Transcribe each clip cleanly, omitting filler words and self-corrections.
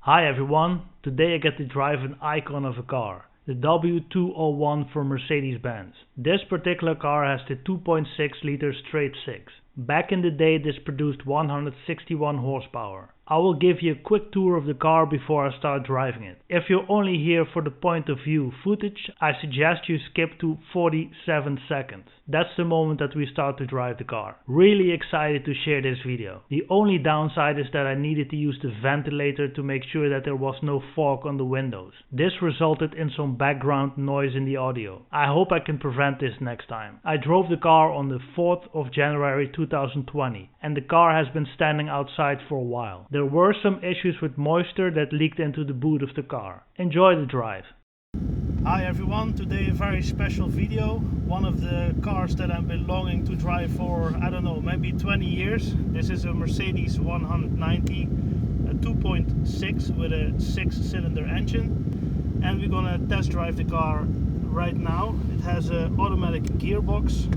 Hi everyone, today I get to drive an icon of a car, the W201 from Mercedes-Benz. This particular car has the 2.6 liter straight 6. Back in the day this produced 161 horsepower. I will give you a quick tour of the car before I start driving it. If you're only here for the point of view footage, I suggest you skip to 47 seconds. That's the moment that we start to drive the car. Really excited to share this video. The only downside is that I needed to use the ventilator to make sure that there was no fog on the windows. This resulted in some background noise in the audio. I hope I can prevent this next time. I drove the car on the 4th of January 2020 and the car has been standing outside for a while. There were some issues with moisture that leaked into the boot of the car. Enjoy the drive. Hi everyone, today a very special video. One of the cars that I've been longing to drive for, I don't know, maybe 20 years. This is a Mercedes 190, a 2.6 with a 6-cylinder engine. And we're gonna test drive the car right now. It has an automatic gearbox.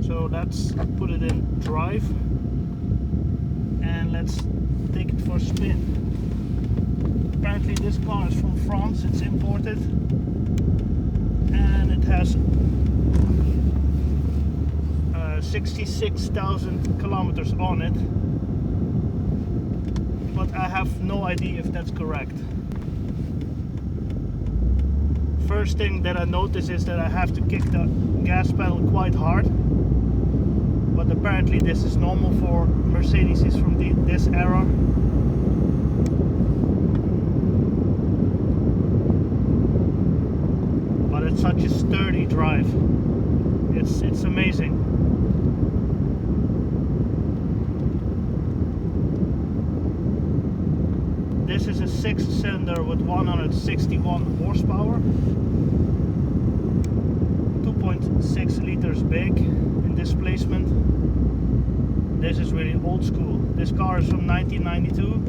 So let's put it in drive. And let's take it for a spin. Apparently this car is from France, it's imported. And it has 66,000 kilometers on it, but I have no idea if that's correct. First thing that I notice is that I have to kick the gas pedal quite hard, but apparently this is normal for Mercedes from this era. It's such a sturdy drive. It's amazing. This is a 6-cylinder with 161 horsepower. 2.6 liters big in displacement. This is really old school. This car is from 1992.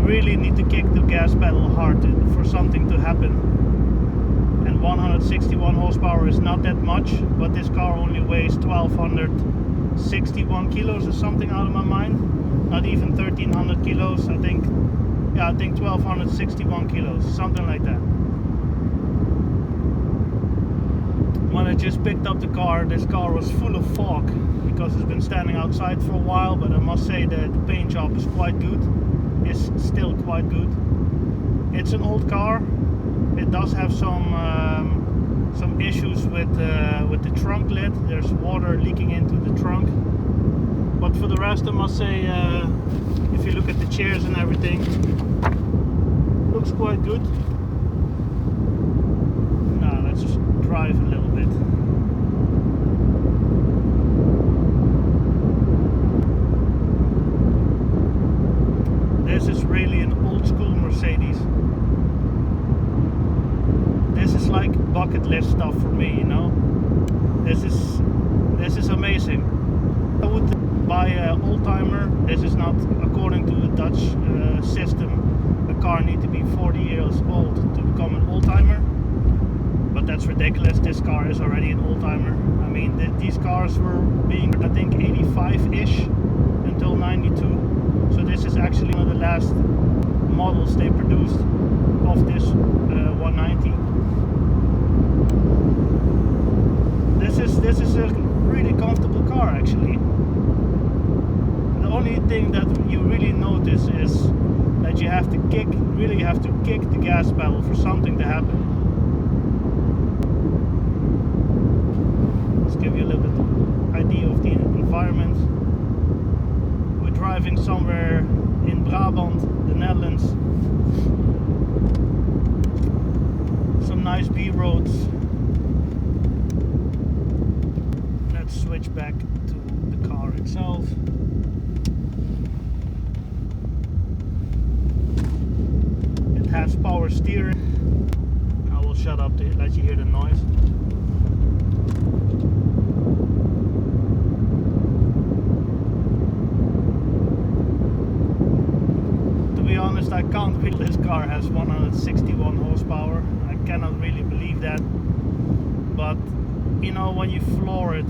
Really need to kick the gas pedal hard for something to happen, and 161 horsepower is not that much, but this car only weighs 1261 kilos or something out of my mind, not even 1300 kilos. I think 1261 kilos, something like that. When I just picked up the car, this car was full of fog because it's been standing outside for a while, but I must say that the paint job is quite good. Is still quite good. It's an old car. It does have some issues with the trunk lid. There's water leaking into the trunk. But for the rest, I must say, if you look at the chairs and everything, it looks quite good. Now let's just drive a little bit. This is really an old school Mercedes. This is like bucket list stuff for me, you know. This is amazing. I would buy an old-timer. This is not according to the Dutch system. A car needs to be 40 years old to become an old-timer. But that's ridiculous. This car is already an old-timer. I mean, these cars were being, I think, 85-ish until 92. So this is actually one of the last models they produced of this 190. This is a really comfortable car actually. The only thing that you really notice is that you have to really have to kick the gas pedal for something to happen. Let's give you a little bit idea of the environment. Driving somewhere in Brabant, the Netherlands. Some nice B roads. Let's switch back to the car itself. It has power steering. I will shut up to let you hear the noise. I can't believe this car has 161 horsepower. I cannot really believe that. But you know, when you floor it,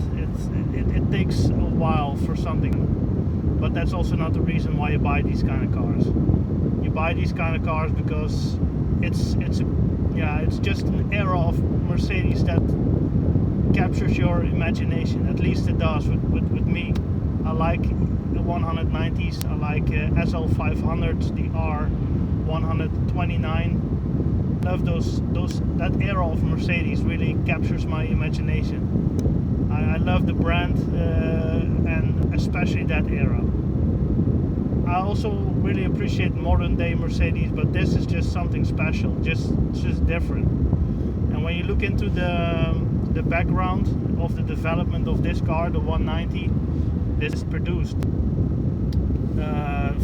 it takes a while for something. But that's also not the reason why you buy these kind of cars. You buy these kind of cars because it's just an era of Mercedes that captures your imagination. At least it does with me. I like the 190s. I like SL 500s, the R129. Love that era of Mercedes really captures my imagination. I love the brand and especially that era. I also really appreciate modern day Mercedes, but this is just something special, just different. And when you look into the background of the development of this car, the 190, this is produced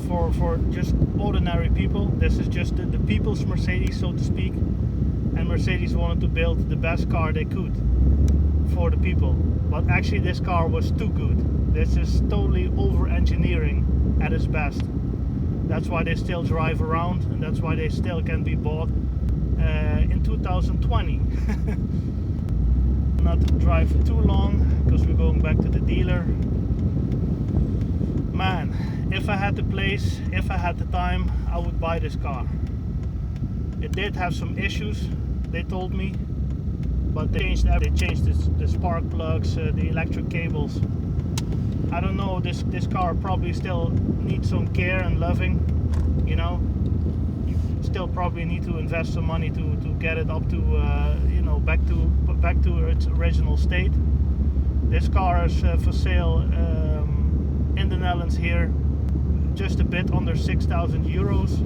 for just ordinary people. This is just the people's Mercedes, so to speak. And Mercedes wanted to build the best car they could for the people. But actually this car was too good. This is totally over engineering at its best. That's why they still drive around, and that's why they still can be bought in 2020. Not to drive for too long because we're going back to the dealer. Man, if I had the place, if I had the time, I would buy this car. It did have some issues, they told me, but they changed everything. They changed the spark plugs, the electric cables. I don't know, this car probably still needs some care and loving, you know. You still probably need to invest some money to get it up to, you know, back to its original state. This car is for sale in the Netherlands here, just a bit under 6,000 euros.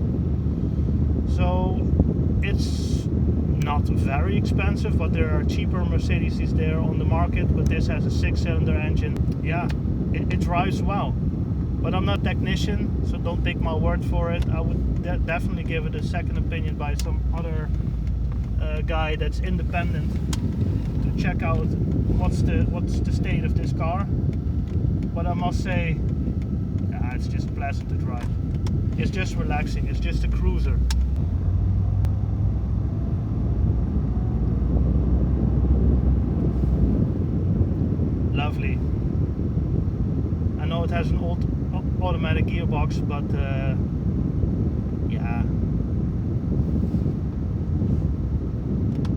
So it's not very expensive, but there are cheaper Mercedes there on the market. But this has a 6-cylinder engine. Yeah, it drives well. But I'm not a technician, so don't take my word for it. I would definitely give it a second opinion by some other guy that's independent to check out what's the state of this car. But I must say, yeah, it's just pleasant to drive. It's just relaxing. It's just a cruiser. Lovely. I know it has an old automatic gearbox, but yeah,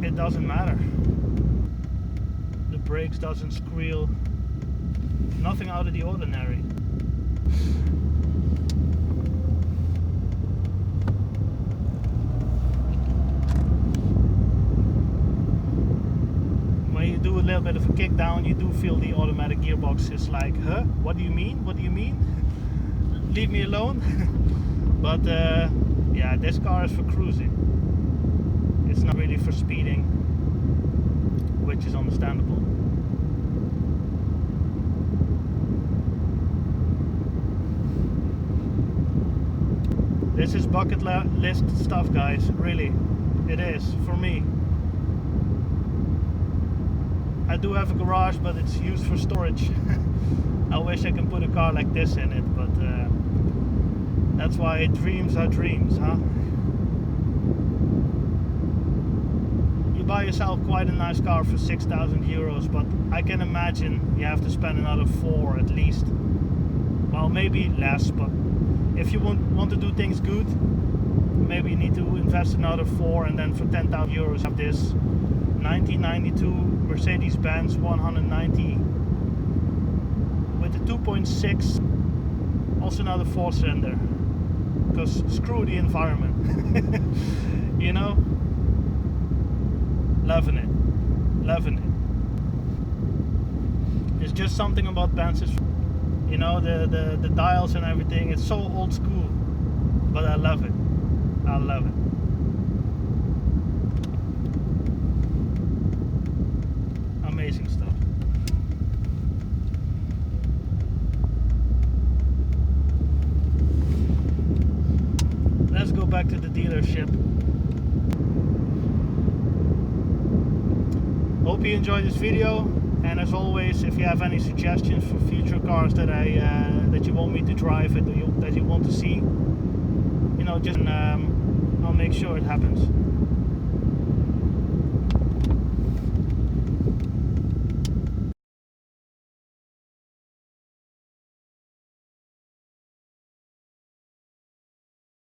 it doesn't matter. The brakes doesn't squeal. Nothing out of the ordinary. When you do a little bit of a kick down, you do feel the automatic gearbox is like, huh? What do you mean? What do you mean? Leave me alone. But yeah, this car is for cruising. It's not really for speeding, which is understandable. This is bucket list stuff, guys. Really, it is for me. I do have a garage, but it's used for storage. I wish I can put a car like this in it, but that's why dreams are dreams, huh? You buy yourself quite a nice car for 6,000 euros, but I can imagine you have to spend another 4 at least. Well, maybe less, but if you want to do things good, maybe you need to invest another 4, and then for 10,000 euros have this 1992 Mercedes-Benz 190 with a 2.6, also another 4-cylinder, because screw the environment. You know, loving it, loving it. There's just something about Benz's, you know, the dials and everything. It's so old school, but I love it. I love it. Amazing stuff. Let's go back to the dealership. Hope you enjoyed this video, and as always, if you have any suggestions for future cars that you want me to drive and that you want to see, you just I'll make sure it happens.